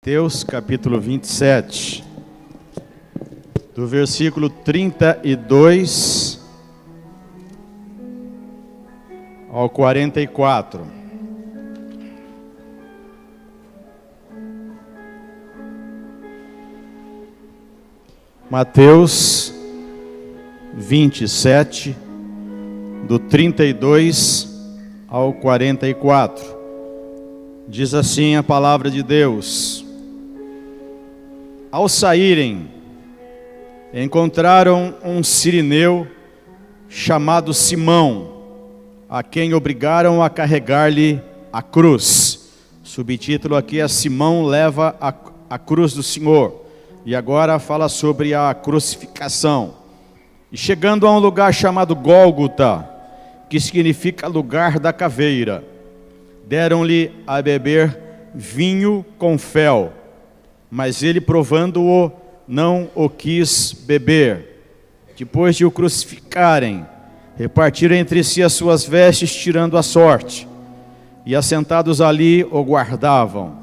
Mateus capítulo 27, do versículo 32 ao 44. Mateus 27, do 32 ao 44. Diz assim a palavra de Deus: Ao saírem, encontraram um sirineu chamado Simão, a quem obrigaram a carregar-lhe a cruz. Subtítulo aqui é: Simão leva a cruz do Senhor. E agora fala sobre a crucificação. E chegando a um lugar chamado Gólgota, que significa lugar da caveira, deram-lhe a beber vinho com fel, mas ele, provando-o, não o quis beber. Depois de o crucificarem, repartiram entre si as suas vestes, tirando a sorte, e assentados ali o guardavam.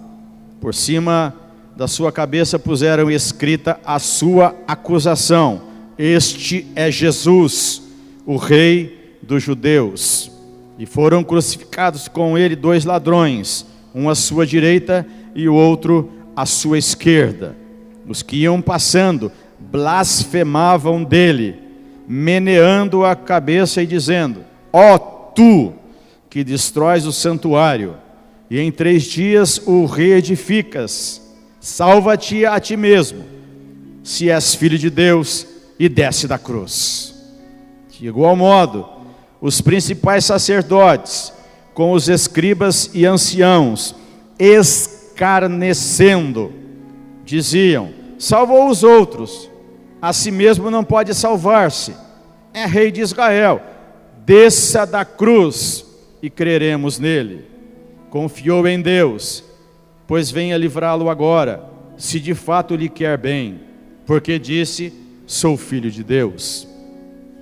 Por cima da sua cabeça puseram escrita a sua acusação: Este é Jesus, o Rei dos Judeus. E foram crucificados com ele 2 ladrões, um à sua direita e o outro à sua esquerda. Os que iam passando blasfemavam dele, meneando a cabeça e dizendo: Ó tu, que destróis o santuário, e em 3 dias o reedificas, salva-te a ti mesmo, se és filho de Deus, e desce da cruz. De igual modo, os principais sacerdotes, com os escribas e anciãos, escarnecendo, diziam: Salvou os outros, a si mesmo não pode salvar-se. É rei de Israel, desça da cruz e creremos nele. Confiou em Deus, pois venha livrá-lo agora, se de fato lhe quer bem, porque disse: Sou filho de Deus.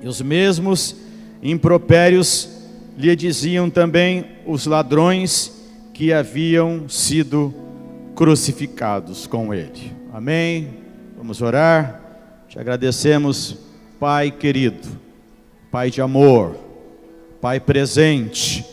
E os mesmos impropérios lhe diziam também os ladrões que haviam sido crucificados com ele. Amém? Vamos orar. Te agradecemos, Pai querido, Pai de amor, Pai presente,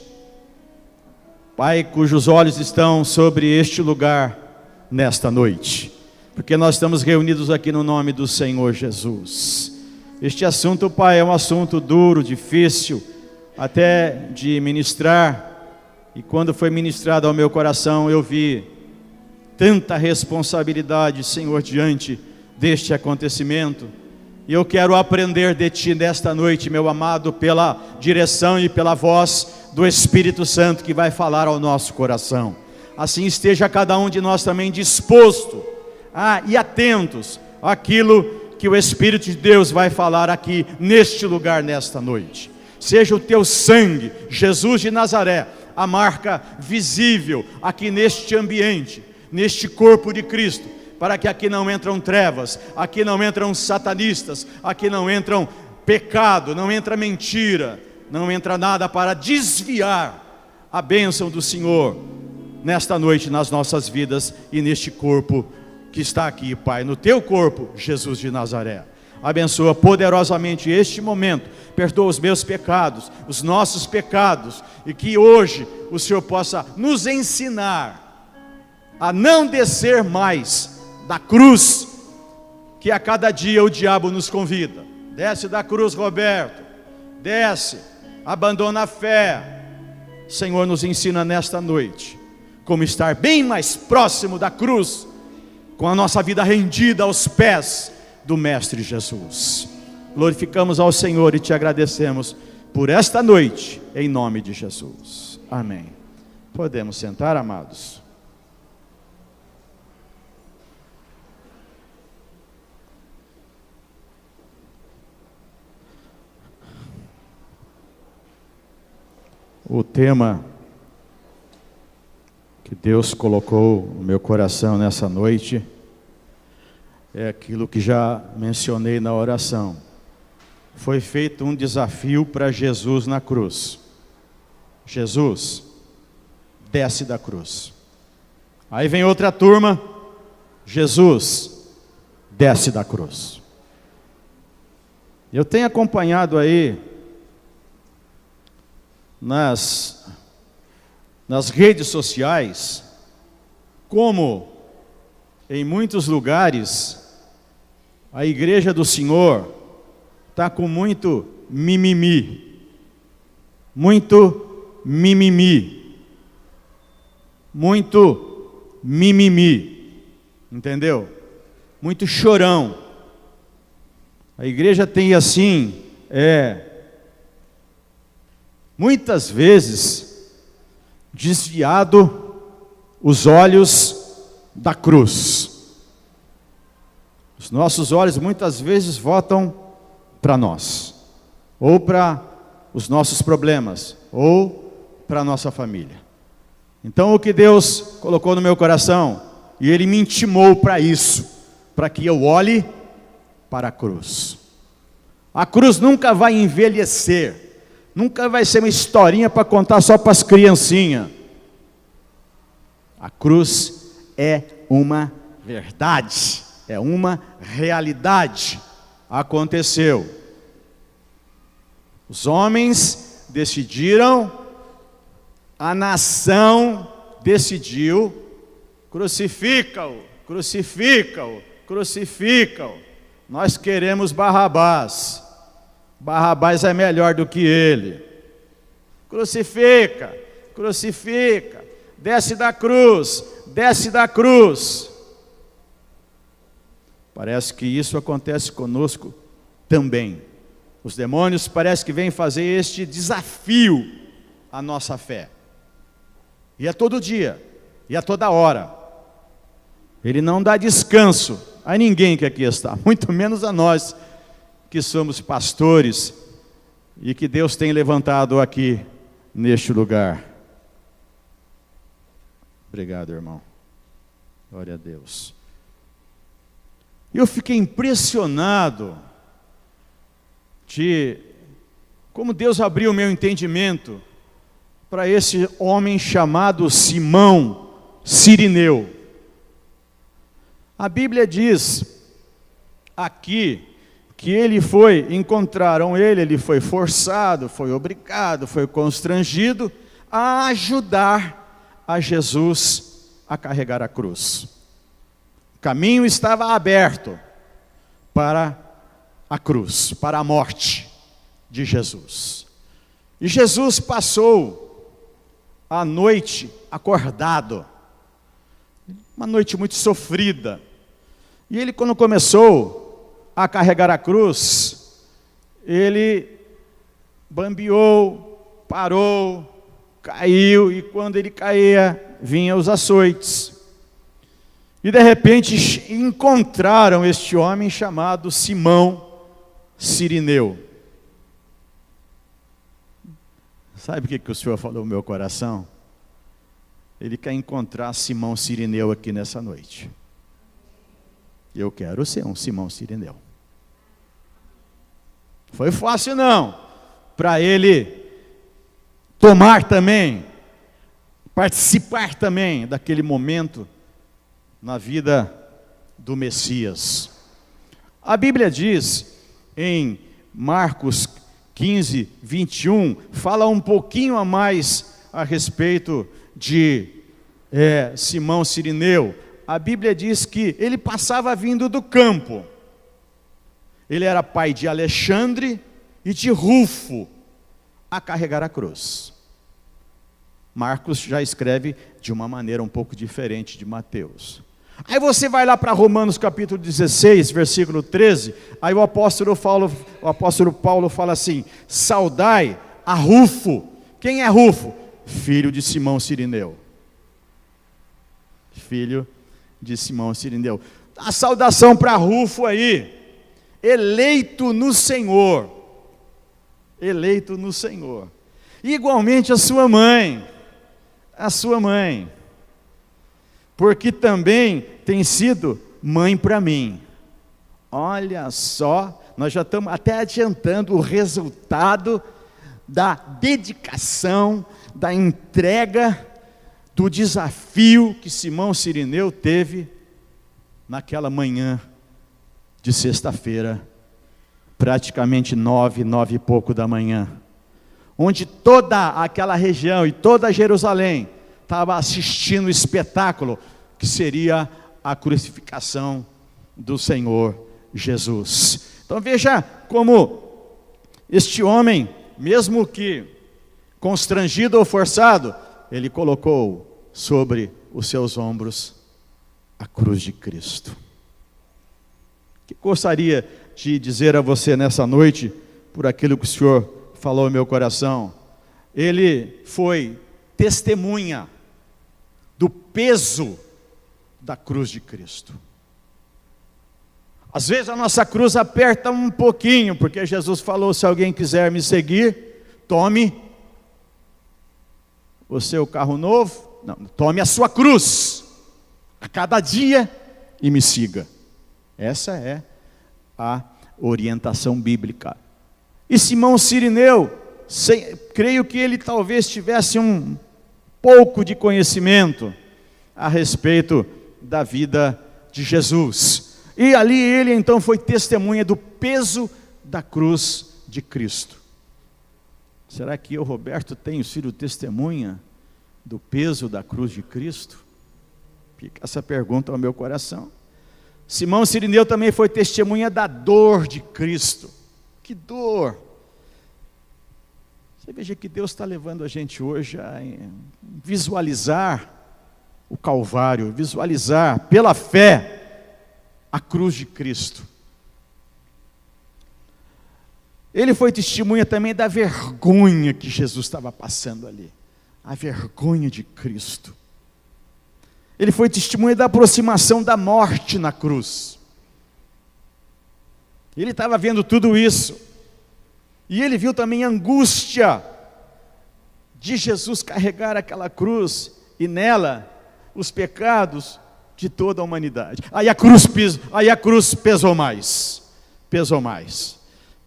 Pai cujos olhos estão sobre este lugar nesta noite, porque nós estamos reunidos aqui no nome do Senhor Jesus. Este assunto, Pai, é um assunto duro, difícil até de ministrar, e quando foi ministrado ao meu coração, eu vi tanta responsabilidade, Senhor, diante deste acontecimento, e eu quero aprender de Ti nesta noite, meu amado, pela direção e pela voz do Espírito Santo que vai falar ao nosso coração. Assim esteja cada um de nós também disposto e atentos àquilo que o Espírito de Deus vai falar aqui neste lugar nesta noite. Seja o Teu sangue, Jesus de Nazaré, a marca visível aqui neste ambiente, neste corpo de Cristo, para que aqui não entram trevas, aqui não entram satanistas, aqui não entram pecado, não entra mentira, não entra nada para desviar a bênção do Senhor nesta noite nas nossas vidas e neste corpo que está aqui, Pai, no Teu corpo, Jesus de Nazaré. Abençoa poderosamente este momento, perdoa os meus pecados, os nossos pecados, e que hoje o Senhor possa nos ensinar a não descer mais da cruz, que a cada dia o diabo nos convida. Desce da cruz, Roberto, desce, abandona a fé. Senhor, nos ensina nesta noite como estar bem mais próximo da cruz, com a nossa vida rendida aos pés do Mestre Jesus. Glorificamos ao Senhor e Te agradecemos por esta noite, em nome de Jesus. Amém. Podemos sentar, amados. O tema que Deus colocou no meu coração nessa noite é aquilo que já mencionei na oração. Foi feito um desafio para Jesus na cruz. Jesus, desce da cruz. Aí vem outra turma Jesus desce da cruz. Eu tenho acompanhado aí nas redes sociais como em muitos lugares a igreja do Senhor está com muito mimimi, muito mimimi, muito mimimi, entendeu? Muito chorão. A igreja tem assim, muitas vezes desviado os olhos da cruz. Os nossos olhos muitas vezes voltam para nós, ou para os nossos problemas, ou para a nossa família. Então o que Deus colocou no meu coração, e Ele me intimou para isso, para que eu olhe para a cruz. A cruz nunca vai envelhecer, nunca vai ser uma historinha para contar só para as criancinhas. A cruz é uma verdade, é uma realidade. Aconteceu. Os homens decidiram, a nação decidiu, crucifica-o, crucifica-o, crucifica-o. Nós queremos Barrabás. Barrabás é melhor do que ele. Crucifica, crucifica, desce da cruz, desce da cruz. Parece que isso acontece conosco também. Os demônios parece que vêm fazer este desafio à nossa fé. E é todo dia, e é toda hora. Ele não dá descanso a ninguém que aqui está, muito menos a nós que somos pastores e que Deus tem levantado aqui neste lugar. Obrigado, irmão. Glória a Deus. Eu fiquei impressionado de como Deus abriu o meu entendimento para esse homem chamado Simão Cirineu. A Bíblia diz aqui que encontraram ele foi forçado, foi obrigado, foi constrangido a ajudar a Jesus a carregar a cruz. O caminho estava aberto para a cruz, para a morte de Jesus. E Jesus passou a noite acordado, uma noite muito sofrida. E ele, quando começou a carregar a cruz, ele bambeou, parou, caiu, e quando ele caía, vinham os açoites. E de repente encontraram este homem chamado Simão Cirineu. Sabe o que o Senhor falou no meu coração? Ele quer encontrar Simão Cirineu aqui nessa noite. Eu quero ser um Simão Cirineu. Foi fácil não, para ele tomar também, participar também daquele momento na vida do Messias. A Bíblia diz em Marcos 15, 21, fala um pouquinho a mais a respeito de Simão Cirineu. A Bíblia diz que ele passava vindo do campo. Ele era pai de Alexandre e de Rufo, a carregar a cruz. Marcos já escreve de uma maneira um pouco diferente de Mateus. Aí você vai lá para Romanos capítulo 16, versículo 13, aí o apóstolo Paulo fala assim: saudai a Rufo. Quem é Rufo? Filho de Simão Cirineu. Filho de Simão Cirineu. A saudação para Rufo aí, eleito no Senhor. Eleito no Senhor. Igualmente a sua mãe. Porque também tem sido mãe para mim. Olha só, nós já estamos até adiantando o resultado da dedicação, da entrega, do desafio que Simão Cirineu teve naquela manhã de sexta-feira, praticamente 9 e pouco da manhã, onde toda aquela região e toda Jerusalém estava assistindo o espetáculo que seria a crucificação do Senhor Jesus. Então veja como este homem, mesmo que constrangido ou forçado, ele colocou sobre os seus ombros a cruz de Cristo. O que gostaria de dizer a você nessa noite, por aquilo que o Senhor falou no meu coração? Ele foi testemunha do peso da cruz de Cristo. Às vezes a nossa cruz aperta um pouquinho, porque Jesus falou: se alguém quiser me seguir, tome o seu carro novo, não, tome a sua cruz a cada dia e me siga. Essa é a orientação bíblica. E Simão Cirineu, creio que ele talvez tivesse um pouco de conhecimento a respeito da vida de Jesus. E ali ele então foi testemunha do peso da cruz de Cristo. Será que eu, Roberto, tenho sido testemunha do peso da cruz de Cristo? Fica essa pergunta ao meu coração. Simão Cirineu também foi testemunha da dor de Cristo. Que dor! Você veja que Deus está levando a gente hoje a visualizar o Calvário, visualizar pela fé a cruz de Cristo. Ele foi testemunha também da vergonha que Jesus estava passando ali, a vergonha de Cristo. Ele foi testemunha da aproximação da morte na cruz. Ele estava vendo tudo isso, e ele viu também a angústia de Jesus carregar aquela cruz, e nela os pecados de toda a humanidade. Aí a cruz pesou mais,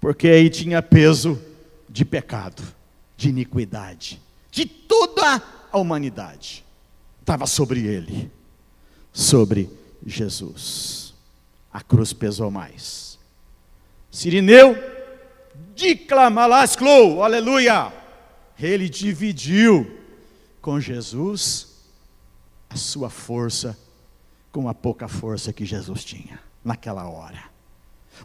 porque aí tinha peso de pecado, de iniquidade, de toda a humanidade, estava sobre ele, sobre Jesus. A cruz pesou mais. Cirineu, diclamalasclou, aleluia, ele dividiu com Jesus a sua força com a pouca força que Jesus tinha naquela hora.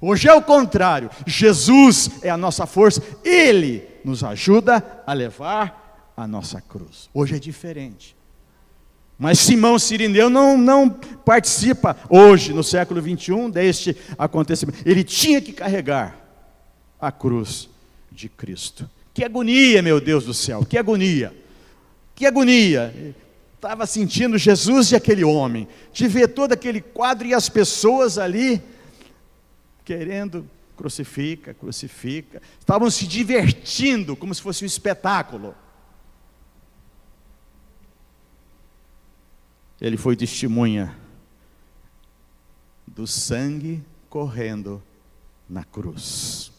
Hoje é o contrário, Jesus é a nossa força, Ele nos ajuda a levar a nossa cruz. Hoje é diferente. Mas Simão Cirineu não participa hoje, no século 21, deste acontecimento. Ele tinha que carregar a cruz de Cristo. Que agonia, meu Deus do céu, que agonia, que agonia. Estava sentindo Jesus e aquele homem, de ver todo aquele quadro e as pessoas ali, querendo, crucifica, estavam se divertindo, como se fosse um espetáculo. Ele foi testemunha do sangue correndo na cruz.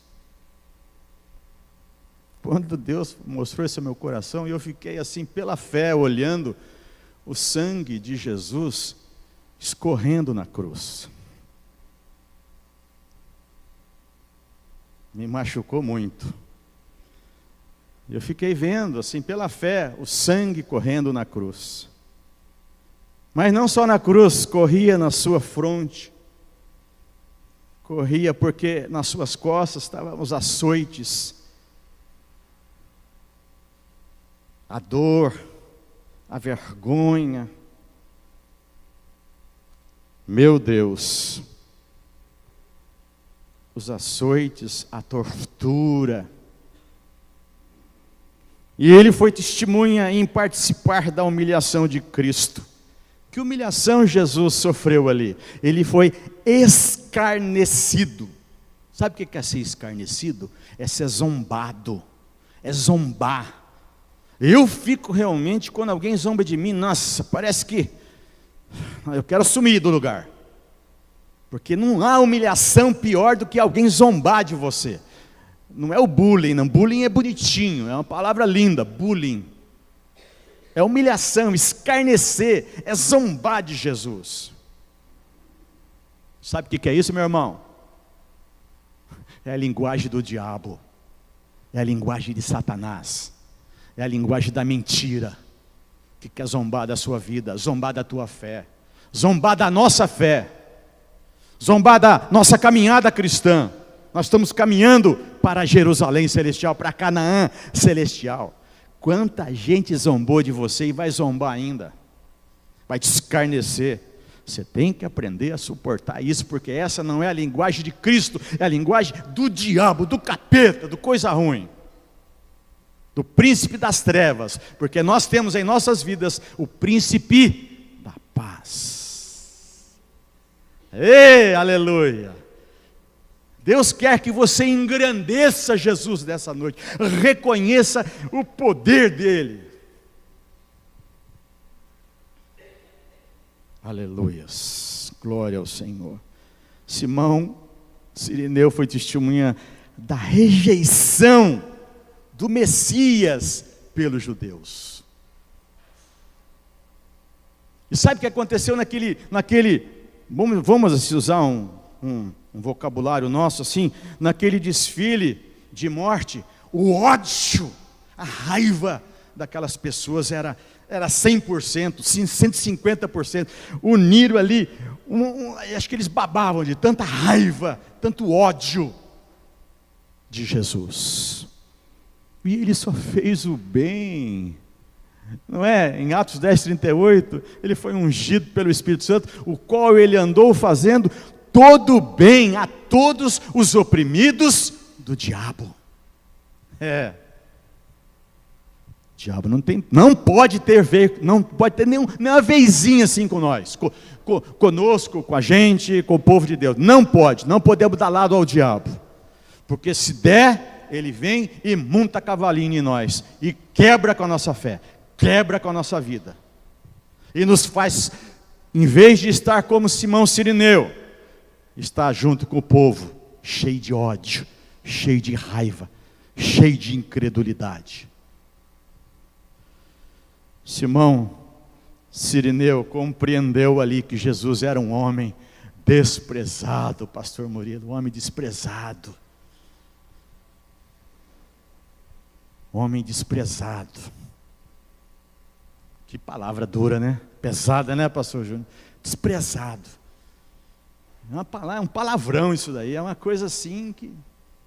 Quando Deus mostrou isso ao meu coração, eu fiquei assim pela fé, olhando o sangue de Jesus escorrendo na cruz. Me machucou muito. Eu fiquei vendo assim pela fé o sangue correndo na cruz. Mas não só na cruz, corria na sua fronte. Corria porque nas suas costas estavam os açoites, a dor, a vergonha. Meu Deus, os açoites, a tortura. E ele foi testemunha em participar da humilhação de Cristo. Que humilhação Jesus sofreu ali? Ele foi escarnecido. Sabe o que é ser escarnecido? É ser zombado, é zombar. Eu fico realmente, quando alguém zomba de mim, nossa, parece que eu quero sumir do lugar. Porque não há humilhação pior do que alguém zombar de você. Não é o bullying, não. Bullying é bonitinho, é uma palavra linda, bullying. É humilhação, escarnecer, é zombar de Jesus. Sabe o que é isso, meu irmão? É a linguagem do diabo, é a linguagem de Satanás, é a linguagem da mentira, que quer zombar da sua vida, zombar da tua fé, zombar da nossa fé, zombar da nossa caminhada cristã. Nós estamos caminhando para Jerusalém celestial, para Canaã celestial. Quanta gente zombou de você e vai zombar ainda, vai te escarnecer. Você tem que aprender a suportar isso, porque essa não é a linguagem de Cristo, é a linguagem do diabo, do capeta, do coisa ruim, do príncipe das trevas, porque nós temos em nossas vidas o príncipe da paz. Ei, aleluia! Deus quer que você engrandeça Jesus nessa noite, reconheça o poder dele. Aleluias, glória ao Senhor. Simão Cirineu foi testemunha da rejeição do Messias pelos judeus. E sabe o que aconteceu naquele vamos usar um vocabulário nosso assim, naquele desfile de morte? O ódio, a raiva daquelas pessoas era 100%, 150%, uniram ali, acho que eles babavam de tanta raiva, tanto ódio de Jesus. E ele só fez o bem, não é? Em Atos 10:38, ele foi ungido pelo Espírito Santo, o qual ele andou fazendo todo o bem a todos os oprimidos do diabo. O diabo não pode ter nenhuma vezinha assim com nós, conosco, com a gente, com o povo de Deus. Não podemos dar lado ao diabo, porque se der, ele vem e monta cavalinho em nós, e quebra com a nossa fé, quebra com a nossa vida, e nos faz, em vez de estar como Simão Cirineu, estar junto com o povo, cheio de ódio, cheio de raiva, cheio de incredulidade. Simão Cirineu compreendeu ali que Jesus era um homem desprezado, pastor Murilo, um homem desprezado. Homem desprezado. Que palavra dura, né? Pesada, né, pastor Júnior? Desprezado. É um palavrão isso daí, é uma coisa assim que,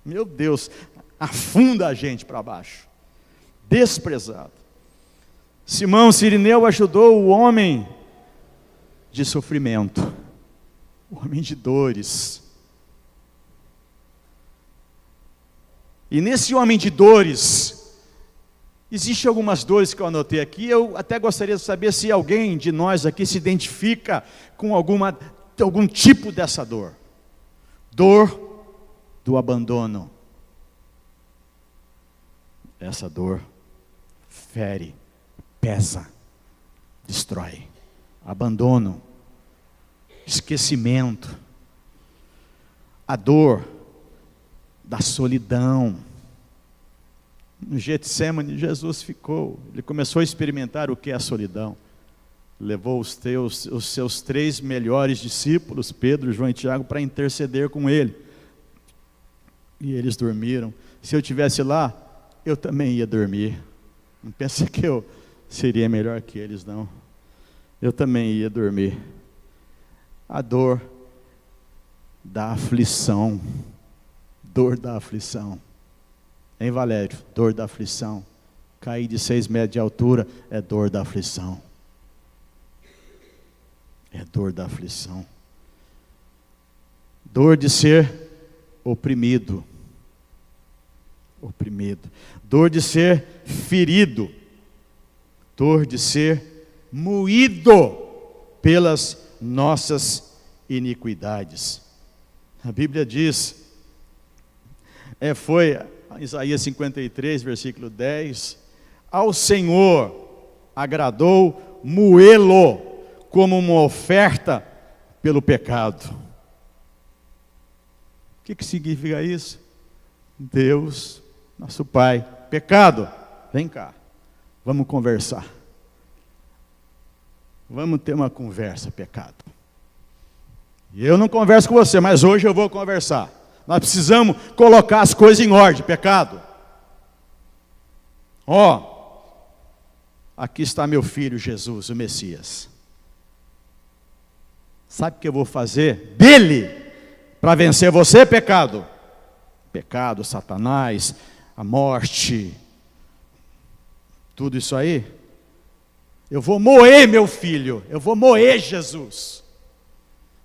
meu Deus, afunda a gente para baixo. Desprezado. Simão Cirineu ajudou o homem de sofrimento, o homem de dores. E nesse homem de dores, existem algumas dores que eu anotei aqui. Eu até gostaria de saber se alguém de nós aqui se identifica com algum tipo dessa dor. Dor do abandono. Essa dor fere, pesa, destrói. Abandono, esquecimento, a dor da solidão. No Getsemane, Jesus ficou, ele começou a experimentar o que é a solidão. Levou os seus 3 melhores discípulos, Pedro, João e Tiago, para interceder com ele. E eles dormiram. Se eu estivesse lá, eu também ia dormir. Não pense que eu seria melhor que eles, não. Eu também ia dormir. A dor da aflição. Dor da aflição. Hein, Valério? Dor da aflição. Cair de 6 metros de altura é dor da aflição. É dor da aflição. Dor de ser oprimido. Oprimido. Dor de ser ferido. Dor de ser moído pelas nossas iniquidades. A Bíblia diz, foi Isaías 53, versículo 10, ao Senhor agradou moê-lo como uma oferta pelo pecado. O que significa isso? Deus, nosso Pai, pecado, vem cá, vamos conversar. Vamos ter uma conversa, pecado. E eu não converso com você, mas hoje eu vou conversar. Nós precisamos colocar as coisas em ordem, pecado. Aqui está meu filho Jesus, o Messias. Sabe o que eu vou fazer dele para vencer você, pecado? Pecado, Satanás, a morte, tudo isso aí. Eu vou moer meu filho, eu vou moer Jesus.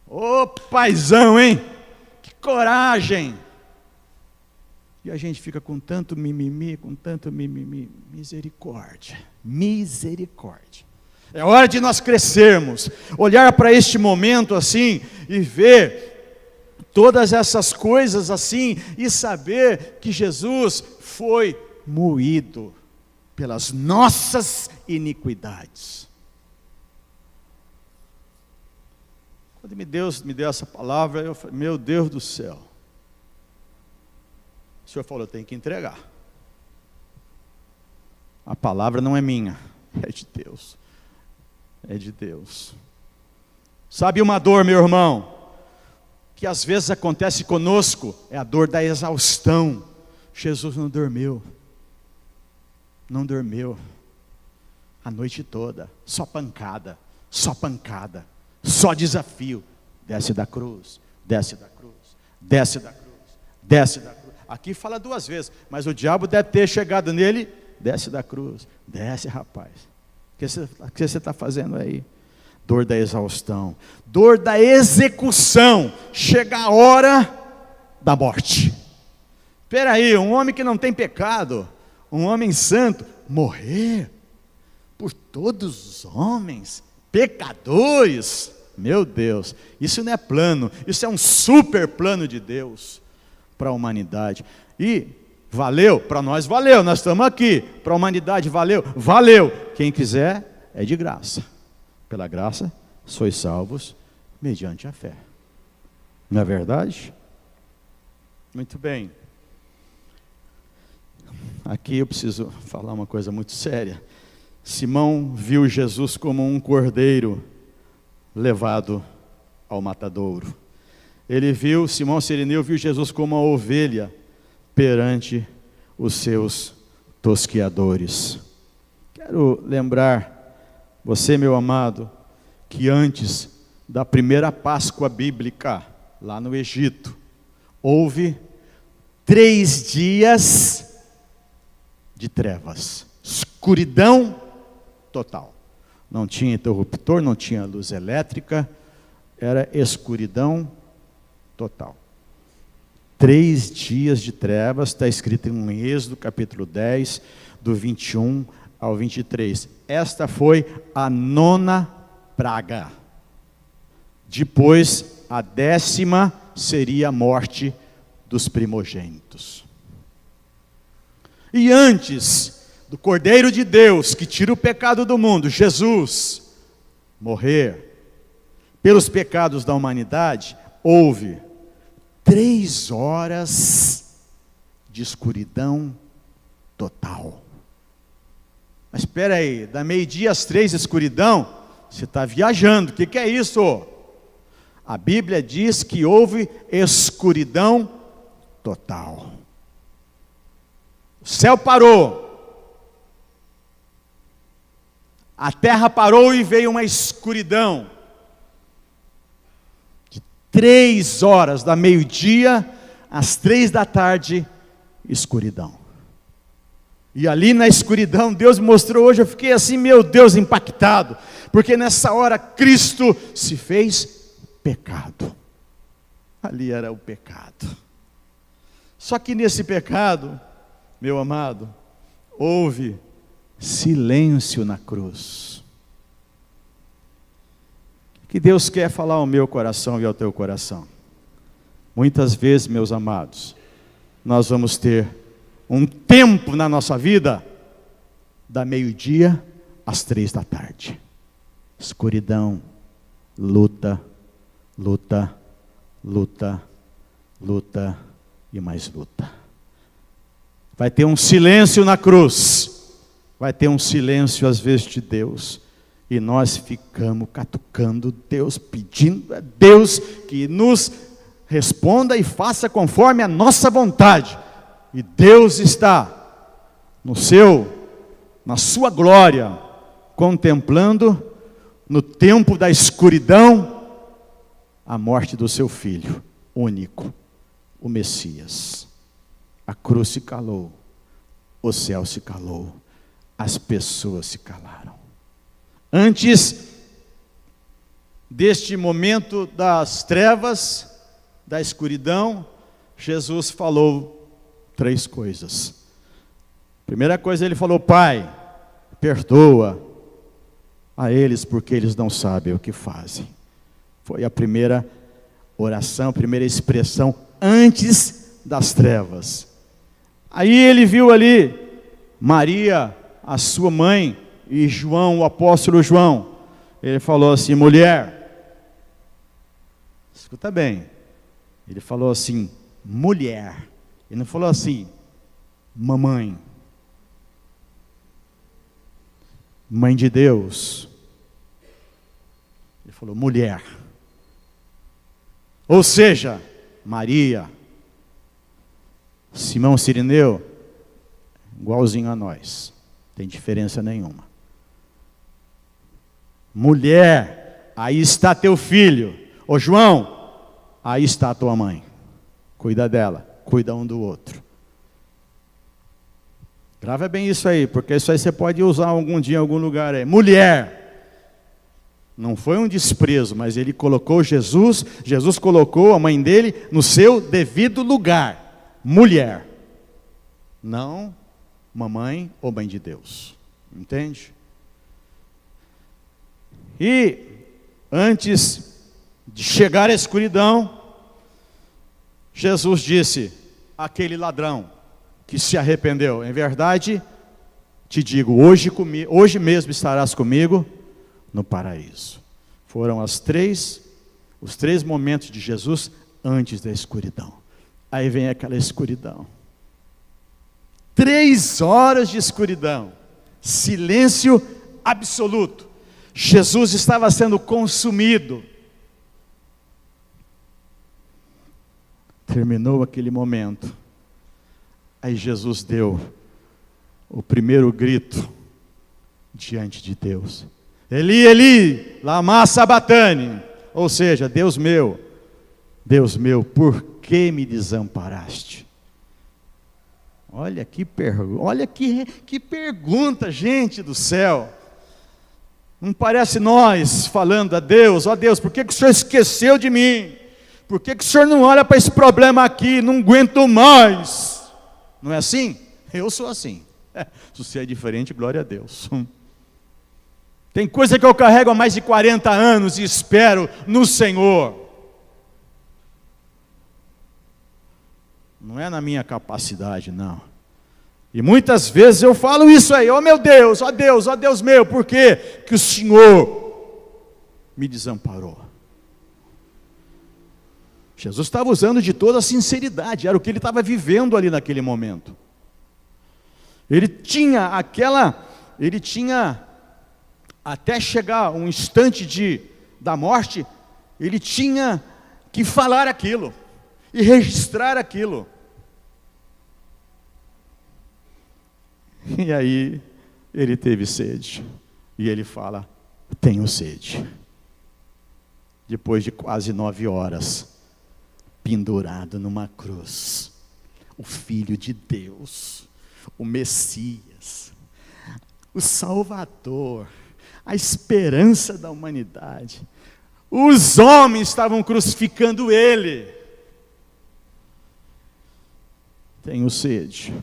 Ô paizão, hein? Que coragem! E a gente fica com tanto mimimi, misericórdia, misericórdia. É hora de nós crescermos, olhar para este momento assim e ver todas essas coisas assim e saber que Jesus foi moído pelas nossas iniquidades. Quando Deus me deu essa palavra, eu falei, meu Deus do céu. O Senhor falou, eu tenho que entregar. A palavra não é minha, é de Deus. É de Deus. Sabe uma dor, meu irmão, que às vezes acontece conosco, é a dor da exaustão. Jesus não dormiu. Não dormiu a noite toda, só pancada, só desafio. Desce da cruz, desce da cruz, desce da cruz, desce da cruz. Aqui fala 2 vezes, mas o diabo deve ter chegado nele, desce da cruz, desce, rapaz. O que você está fazendo aí? Dor da exaustão, dor da execução, chega a hora da morte. Espera aí, um homem que não tem pecado, um homem santo, morrer por todos os homens, pecadores, meu Deus, isso não é plano, isso é um super plano de Deus para a humanidade. E valeu, para nós valeu, nós estamos aqui, para a humanidade valeu, quem quiser é de graça, pela graça sois salvos mediante a fé, não é verdade? Muito bem, aqui eu preciso falar uma coisa muito séria. Simão viu Jesus como um cordeiro levado ao matadouro. Simão Cireneu viu Jesus como uma ovelha perante os seus tosqueadores. Quero lembrar você, meu amado, que antes da primeira Páscoa bíblica, lá no Egito, houve 3 dias de trevas, escuridão total. Não tinha interruptor, não tinha luz elétrica, era escuridão total. 3 dias de trevas, está escrito em Êxodo capítulo 10, do 21 ao 23. Esta foi a 9ª praga. Depois, a 10ª seria a morte dos primogênitos. E antes do Cordeiro de Deus, que tira o pecado do mundo, Jesus, morrer pelos pecados da humanidade, houve 3 horas de escuridão total. Mas espera aí, da meio-dia às 3, escuridão, você está viajando, o que é isso? A Bíblia diz que houve escuridão total. O céu parou, a terra parou e veio uma escuridão. 3 horas, da meio-dia às 3 da tarde, escuridão. E ali na escuridão, Deus me mostrou hoje, eu fiquei assim, meu Deus, impactado, porque nessa hora Cristo se fez pecado. Ali era o pecado. Só que nesse pecado, meu amado, houve silêncio na cruz. Que Deus quer falar ao meu coração e ao teu coração. Muitas vezes, meus amados, nós vamos ter um tempo na nossa vida, da meio-dia às 3 da tarde. Escuridão, luta, luta, luta, luta e mais luta. Vai ter um silêncio na cruz, vai ter um silêncio às vezes de Deus, E nós ficamos catucando Deus, pedindo a Deus que nos responda e faça conforme a nossa vontade. E Deus está na sua glória, contemplando no tempo da escuridão a morte do seu filho único, o Messias. A cruz se calou, o céu se calou, as pessoas se calaram. Antes deste momento das trevas, da escuridão, Jesus falou 3 coisas. Primeira coisa, ele falou: Pai, perdoa a eles porque eles não sabem o que fazem. Foi a primeira oração, a primeira expressão antes das trevas. Aí ele viu ali Maria, a sua mãe, e João, o apóstolo João. Ele falou assim: mulher, escuta bem, ele falou assim, mulher, ele não falou assim, mamãe, mãe de Deus. Ele falou mulher. Ou seja, Maria, Simão Cirineu, igualzinho a nós, tem diferença nenhuma. Mulher, aí está teu filho. Ô João, aí está tua mãe. Cuida dela, cuida um do outro. Grava bem isso aí, porque isso aí você pode usar algum dia em algum lugar aí. Mulher, não foi um desprezo, mas ele colocou Jesus colocou a mãe dele no seu devido lugar. Mulher, não mamãe ou mãe de Deus. Entende? E antes de chegar à escuridão, Jesus disse àquele ladrão que se arrependeu: em verdade te digo, hoje mesmo estarás comigo no paraíso. Foram os três momentos de Jesus antes da escuridão. Aí vem aquela escuridão. 3 horas de escuridão, silêncio absoluto. Jesus estava sendo consumido. Terminou aquele momento. Aí Jesus deu o primeiro grito diante de Deus: Eli, Eli, lama sabachthani. Ou seja, Deus meu, por que me desamparaste? Olha que pergunta, gente do céu. Não parece nós falando a Deus: ó Deus, por que o Senhor esqueceu de mim? Por que o Senhor não olha para esse problema aqui? Não aguento mais. Não é assim? Eu sou assim. Se você é diferente, glória a Deus. Tem coisa que eu carrego há mais de 40 anos e espero no Senhor. Não é na minha capacidade, não. E muitas vezes eu falo isso aí: ó meu Deus, ó Deus, ó Deus meu, por que que o Senhor me desamparou? Jesus estava usando de toda a sinceridade, era o que ele estava vivendo ali naquele momento. Ele tinha até chegar um instante da morte, ele tinha que falar aquilo e registrar aquilo. E aí ele teve sede, e ele fala: tenho sede. Depois de quase 9 horas, pendurado numa cruz, o Filho de Deus, o Messias, o Salvador, a esperança da humanidade. Os homens estavam crucificando ele. Tenho sede.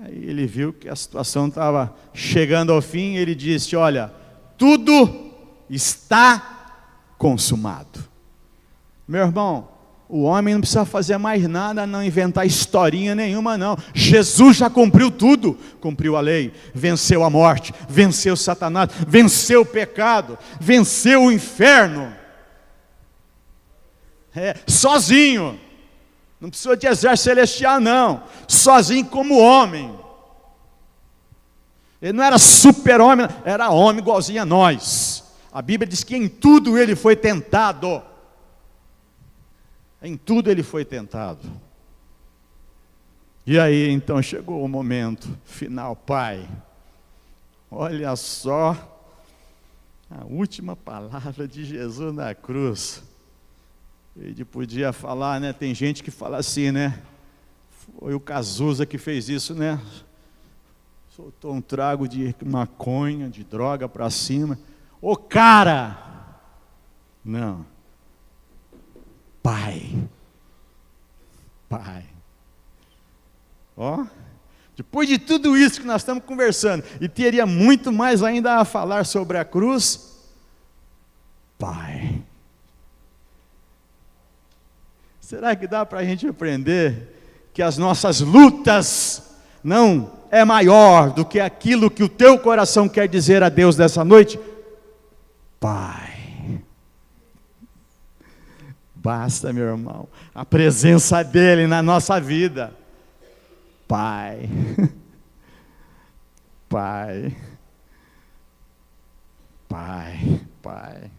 Aí ele viu que a situação estava chegando ao fim, ele disse: olha, tudo está consumado. Meu irmão, o homem não precisa fazer mais nada, não inventar historinha nenhuma, não. Jesus já cumpriu tudo. Cumpriu a lei, venceu a morte, venceu Satanás, venceu o pecado, venceu o inferno. Sozinho. Não precisou de exército celestial, não. Sozinho como homem. Ele não era super-homem, era homem igualzinho a nós. A Bíblia diz que em tudo ele foi tentado. Em tudo ele foi tentado. E aí então chegou o momento final, Pai. Olha só a última palavra de Jesus na cruz. Ele podia falar, né? Tem gente que fala assim, né? Foi o Cazuza que fez isso, né? Soltou um trago de maconha, de droga para cima. Ô cara! Não. Pai. Pai. Ó. Depois de tudo isso que nós estamos conversando, e teria muito mais ainda a falar sobre a cruz, Pai. Será que dá para a gente aprender que as nossas lutas não é maior do que aquilo que o teu coração quer dizer a Deus nessa noite? Pai. Basta, meu irmão, a presença dEle na nossa vida. Pai, Pai, Pai, Pai,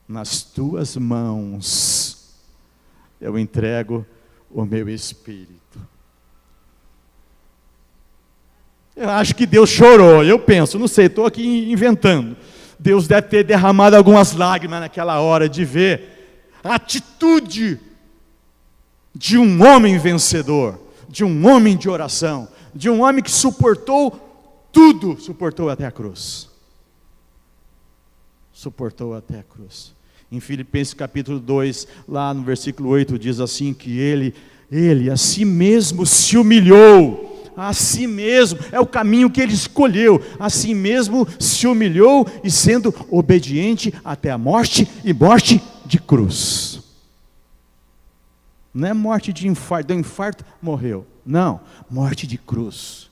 nas tuas mãos eu entrego o meu espírito. Eu acho que Deus chorou, eu penso, não sei, estou aqui inventando. Deus deve ter derramado algumas lágrimas naquela hora de ver a atitude de um homem vencedor, de um homem de oração, de um homem que suportou tudo, suportou até a cruz. Suportou até a cruz. Em Filipenses capítulo 2, lá no versículo 8, diz assim que ele a si mesmo se humilhou, a si mesmo, é o caminho que ele escolheu, a si mesmo se humilhou e sendo obediente até a morte e morte de cruz. Não é morte de infarto, deu infarto, morreu. Não, morte de cruz.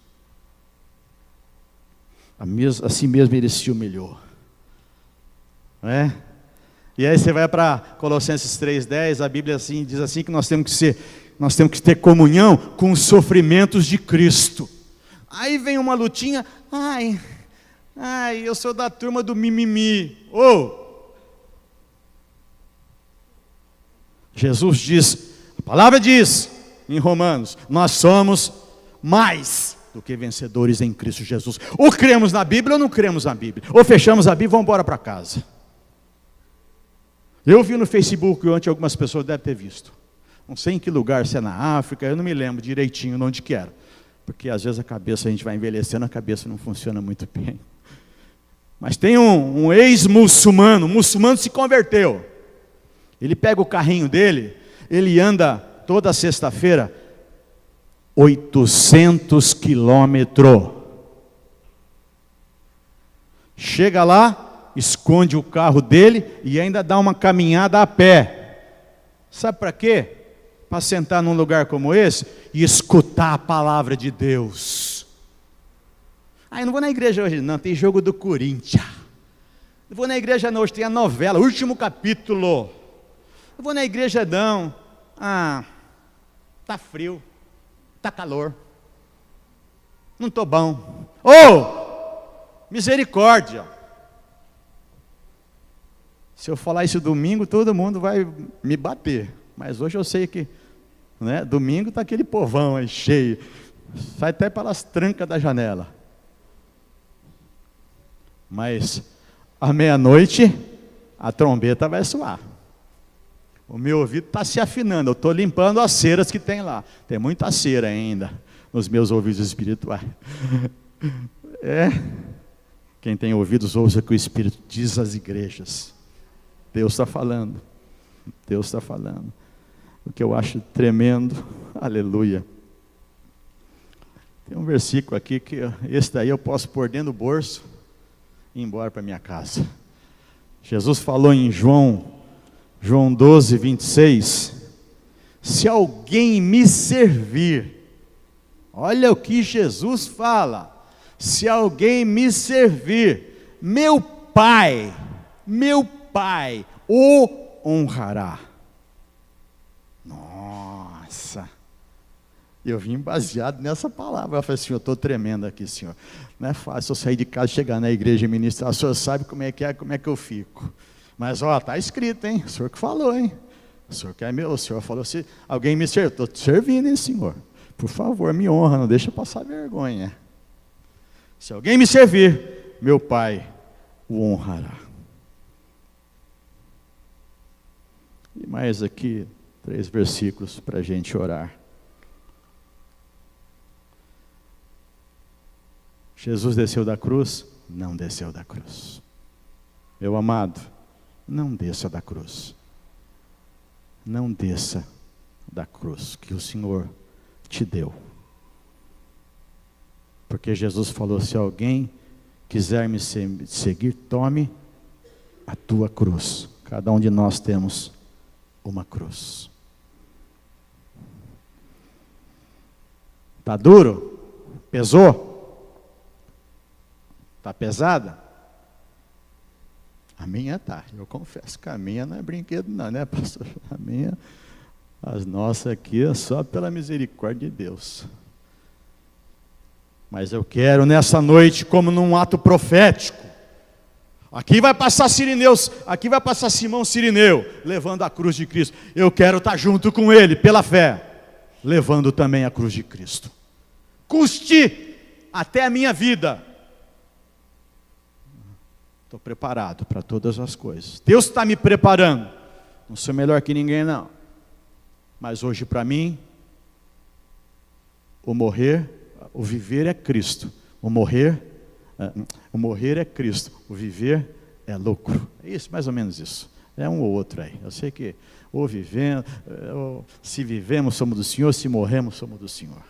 Assim mesmo ele se humilhou. Não é? E aí você vai para Colossenses 3,10, a Bíblia assim, diz assim que nós temos que ter comunhão com os sofrimentos de Cristo. Aí vem uma lutinha, ai, eu sou da turma do mimimi. Jesus diz, a palavra diz em Romanos, nós somos mais do que vencedores em Cristo Jesus. Ou cremos na Bíblia ou não cremos na Bíblia. Ou fechamos a Bíblia e vamos embora para casa. Eu vi no Facebook ontem, algumas pessoas devem ter visto. Não sei em que lugar, se é na África, eu não me lembro direitinho de onde que era. Porque às vezes a gente vai envelhecendo, a cabeça não funciona muito bem. Mas tem um ex-muçulmano, muçulmano se converteu. Ele pega o carrinho dele, ele anda toda sexta-feira 800 quilômetros. Chega lá, esconde o carro dele e ainda dá uma caminhada a pé. Sabe para quê? Para sentar num lugar como esse e escutar a palavra de Deus. Eu não vou na igreja hoje não, tem jogo do Corinthians. Não vou na igreja não, hoje tem a novela, último capítulo. Não vou na igreja não, tá frio, tá calor, não estou bom. Misericórdia. Se eu falar isso domingo, todo mundo vai me bater. Mas hoje eu sei que, né, domingo está aquele povão aí cheio. Sai até pelas trancas da janela. Mas, à meia-noite, a trombeta vai soar. O meu ouvido está se afinando. Eu estou limpando as ceras que tem lá. Tem muita cera ainda nos meus ouvidos espirituais. Quem tem ouvidos, ouça o que o Espírito diz às igrejas. Deus está falando. Deus está falando. O que eu acho tremendo. Aleluia. Tem um versículo aqui que esse daí eu posso pôr dentro do bolso e ir embora para minha casa. Jesus falou em João 12, 26. Se alguém me servir, olha o que Jesus fala. Se alguém me servir, meu Pai o honrará. Nossa, E eu vim baseado nessa palavra. Eu falei, Senhor, eu estou tremendo aqui, Senhor. Não é fácil eu sair de casa, chegar na igreja e ministrar. O Senhor sabe como é que eu fico. Mas, está escrito, hein? O Senhor que falou, hein? O Senhor que é meu. O Senhor falou, se alguém me servir, estou te servindo, hein, Senhor? Por favor, me honra, não deixa passar vergonha. Se alguém me servir, meu Pai o honrará. E mais aqui, 3 versículos para a gente orar. Jesus desceu da cruz? Não desceu da cruz. Meu amado, não desça da cruz. Não desça da cruz que o Senhor te deu. Porque Jesus falou, se alguém quiser me seguir, tome a tua cruz. Cada um de nós temos uma cruz. Está duro? Pesou? Está pesada? A minha tá. Eu confesso que a minha não é brinquedo não, né, pastor? A minha, as nossas aqui é só pela misericórdia de Deus. Mas eu quero nessa noite, como num ato profético, aqui vai passar Sirineus, aqui vai passar Simão Sirineu, levando a cruz de Cristo. Eu quero estar junto com ele, pela fé, levando também a cruz de Cristo. Custe até a minha vida. Estou preparado para todas as coisas. Deus está me preparando. Não sou melhor que ninguém, não. Mas hoje, para mim, o viver é Cristo. O morrer é Cristo. O viver é lucro. É isso, mais ou menos isso. É um ou outro aí. Eu sei que se vivemos, somos do Senhor. Se morremos, somos do Senhor.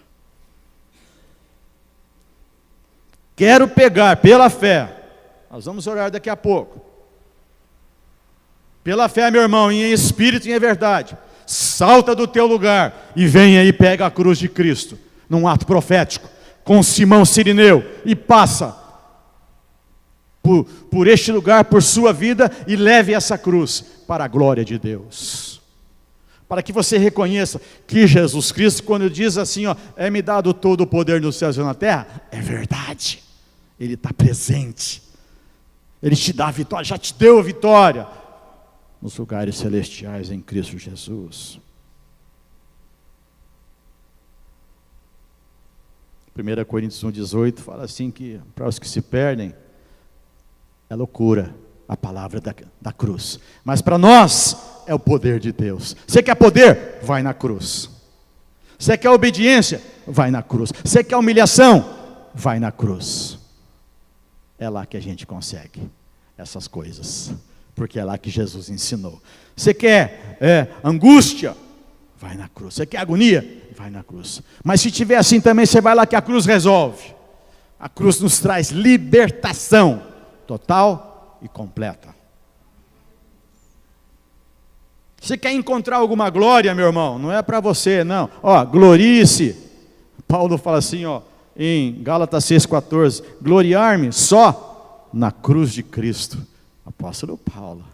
Quero pegar pela fé. Nós vamos orar daqui a pouco. Pela fé, meu irmão, em espírito e em verdade. Salta do teu lugar e vem aí e pega a cruz de Cristo. Num ato profético. Com Simão Sirineu. E passa por este lugar, por sua vida. E leve essa cruz para a glória de Deus. Para que você reconheça que Jesus Cristo, quando diz assim, é-me dado todo o poder nos céus e na terra. É verdade. Ele está presente. Ele te dá a vitória, já te deu a vitória nos lugares celestiais em Cristo Jesus. 1 Coríntios 1,18 fala assim que para os que se perdem é loucura a palavra da cruz. Mas para nós é o poder de Deus. Você quer poder? Vai na cruz. Você quer obediência? Vai na cruz. Você quer humilhação? Vai na cruz. É lá que a gente consegue essas coisas, porque é lá que Jesus ensinou. Você quer angústia? Vai na cruz. Você quer agonia? Vai na cruz. Mas se tiver assim também, você vai lá que a cruz resolve. A cruz nos traz libertação total e completa. Você quer encontrar alguma glória, meu irmão? Não é para você, não. Glorie-se. Paulo fala assim, em Gálatas 6,14, gloriar-me só na cruz de Cristo. Apóstolo Paulo,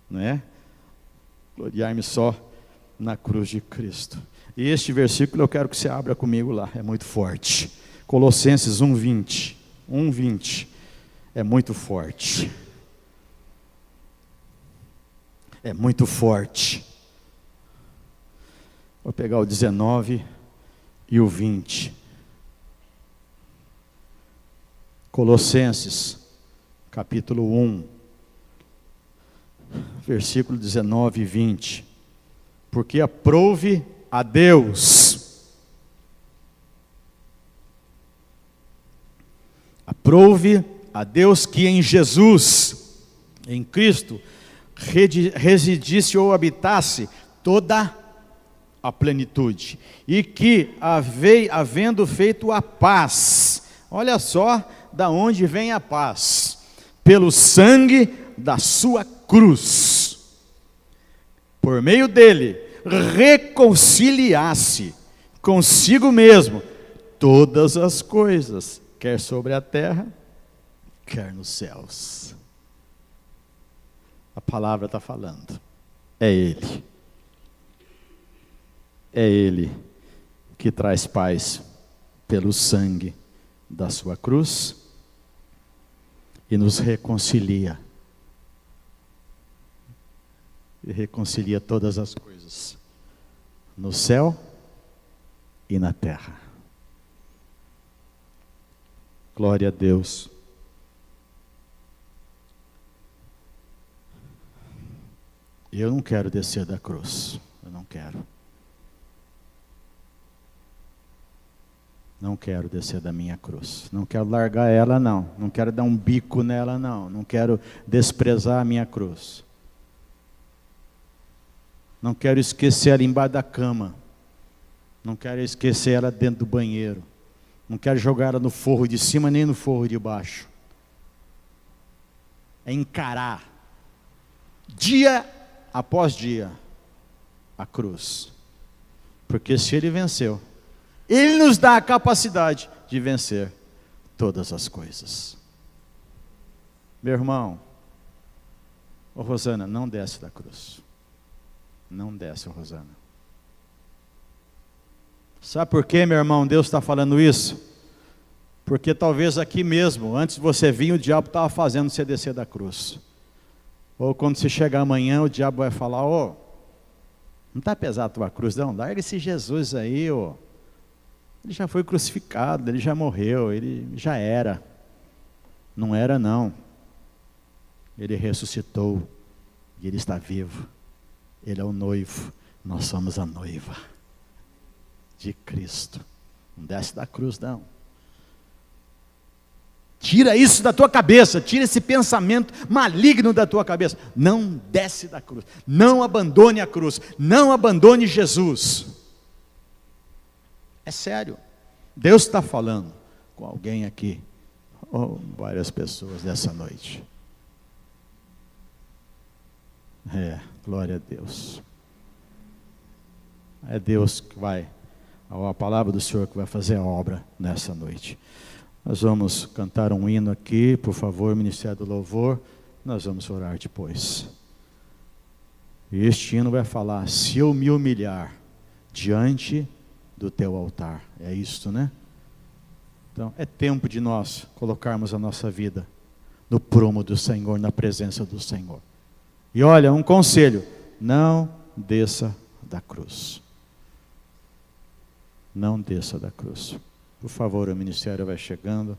não é? Gloriar-me só na cruz de Cristo. E este versículo eu quero que você abra comigo lá, é muito forte. Colossenses 1:20. 1:20. É muito forte. É muito forte. Vou pegar o 19 e o 20. Colossenses, capítulo 1, versículo 19 e 20. Porque aprove a Deus, que em Jesus, em Cristo, residisse ou habitasse toda a plenitude, e que, havendo feito a paz, olha só da onde vem a paz, pelo sangue da sua cruz, por meio dele, reconciliasse consigo mesmo todas as coisas, quer sobre a terra, quer nos céus. A palavra está falando, é Ele que traz paz pelo sangue da sua cruz e nos reconcilia. E reconcilia todas as coisas, no céu e na terra. Glória a Deus. Eu não quero descer da cruz, eu não quero. Não quero descer da minha cruz, não quero largar ela não quero dar um bico nela não quero desprezar a minha cruz. Não quero esquecer ela embaixo da cama, não quero esquecer ela dentro do banheiro, não quero jogar ela no forro de cima nem no forro de baixo. É encarar, dia após dia, a cruz. Porque se Ele venceu, Ele nos dá a capacidade de vencer todas as coisas. Meu irmão, ô Rosana, não desce da cruz. Não desce, Rosana. Sabe por que, meu irmão, Deus está falando isso? Porque talvez aqui mesmo, antes de você vir, o diabo estava fazendo você descer da cruz. Ou quando você chegar amanhã, o diabo vai falar, não está pesado a tua cruz, não, larga esse Jesus aí, Ele já foi crucificado, ele já morreu, ele já era. Não era não. Ele ressuscitou e ele está vivo. Ele é o noivo, nós somos a noiva de Cristo. Não desce da cruz não. Tira isso da tua cabeça, tira esse pensamento maligno da tua cabeça. Não desce da cruz, não abandone a cruz, não abandone Jesus. É sério, Deus está falando com alguém aqui, ou várias pessoas nessa noite. Glória a Deus. É Deus que vai, a palavra do Senhor que vai fazer a obra nessa noite. Nós vamos cantar um hino aqui, por favor, Ministério do Louvor, nós vamos orar depois. E este hino vai falar, se eu me humilhar diante do teu altar. É isto, né? Então, é tempo de nós colocarmos a nossa vida no prumo do Senhor, na presença do Senhor. E olha, um conselho, não desça da cruz. Não desça da cruz. Por favor, o ministério vai chegando.